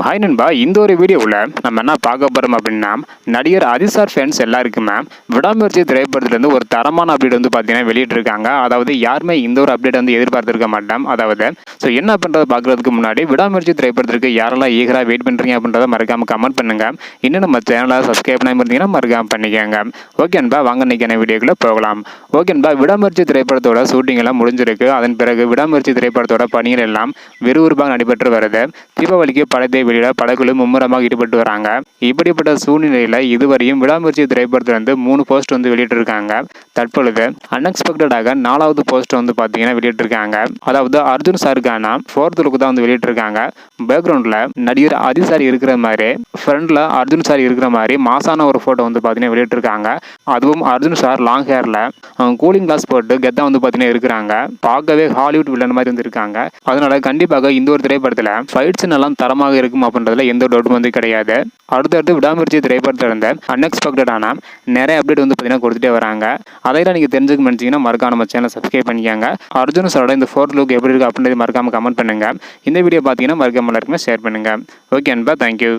Hi நண்பா, இந்த ஒரு வீடியோவில் நம்ம என்ன பார்க்க போகிறோம் அப்படின்னா, நடிகர் அதிசார் ஃபேன்ஸ் எல்லாருக்குமே விடாமுயற்சி திரைப்படத்துலேருந்து ஒரு தரமான அப்டேட் வந்து பார்த்தீங்கன்னா வெளியிட்டிருக்காங்க. அதாவது யாருமே இந்த ஒரு அப்டேட் வந்து எதிர்பார்த்துருக்க மாட்டோம். அதாவது என்ன பண்ணுறதை பார்க்குறதுக்கு முன்னாடி விடாமுயற்சி திரைப்படத்திற்கு யாரெல்லாம் ஈகராக வெயிட் பண்ணுறீங்க அப்படின்றத மறக்காமல் கமெண்ட் பண்ணுங்கள். இன்னும் நம்ம சேனலை சப்ஸ்கிரைப் பண்ணி இருந்தீங்கன்னா மறக்காமல் பண்ணிக்கோங்க. ஓகே நண்பா, வாங்க இன்னைக்கான வீடியோக்குள்ளே போகலாம். ஓகே நண்பா, விடாமுயற்சி திரைப்படத்தோட ஷூட்டிங் எல்லாம் முடிஞ்சிருக்கு. அதன் பிறகு விடாமுயற்சி திரைப்படத்தோட பணிகள் எல்லாம் விறுவிறுப்பாக நடைபெற்று வருது. தீபாவளிக்கு படத்தை வெளியிட படக்குழு மும்முரமாக ஈடுபட்டு வராங்க. இப்படிப்பட்ட சூழ்நிலையில இதுவரையும் விடாமுயற்சி திரைப்படத்துல இருந்து 3 போஸ்ட் வந்து வெளியிட்டிருக்காங்க. தற்பொழுது அன்எக்ஸ்பெக்டடாக 4வது போஸ்ட் வந்து பாத்தீங்கன்னா வெளியிட்டிருக்காங்க. அதாவது அர்ஜுன் சாருக்கான 4th லுக் தான் வந்து வெளியிட்டிருக்காங்க. பேக்ரவுண்ட்ல நடிகர் அதிசாரி இருக்கிற மாதிரி, ஃப்ரண்ட்ல அர்ஜுன் சார் இருக்கிற மாதிரி மாசான ஒரு போட்டோ வந்து பாத்தீங்கன்னா வெளியிட்டிருக்காங்க. அதுவும் அர்ஜுன் சார் லாங் ஹேர்ல கூலிங் கிளாஸ் போட்டு கெத்தா வந்து பாத்தீங்கன்னா இருக்கிறாங்க. பார்க்கவே ஹாலிவுட் வில்லன் மாதிரி வந்து இருக்காங்க. அதனால கண்டிப்பாக இந்த ஒரு திரைப்படத்துல ஃபைட்ஸ் எல்லாம் தரமாக இருக்கும் அப்படின்றதுல எந்த டவுட்டும் வந்து கிடையாது. அடுத்தடுத்து விடாமுயற்சி திரைப்படத்துல இருந்த அன்எக்ஸ்பெக்டடான நிறைய அப்டேட் வந்து பார்த்தீங்கன்னா கொடுத்துட்டே வராங்க. அதையெல்லாம் நீங்கள் தெரிஞ்சுக்க நினச்சிங்கன்னா மறக்காம நம்ம சேனலை சப்ஸ்கிரைப் பண்ணிக்கோங்க. அர்ஜுன் சாரோட இந்த 4th லுக் எப்படி இருக்குது அப்படின்றது மறக்காம கமெண்ட் பண்ணுங்க. இந்த வீடியோ பார்த்தீங்கன்னா மறக்காம எல்லாருக்குமே ஷேர் பண்ணுங்க. ஓகே அன்பா, தேங்க்யூ.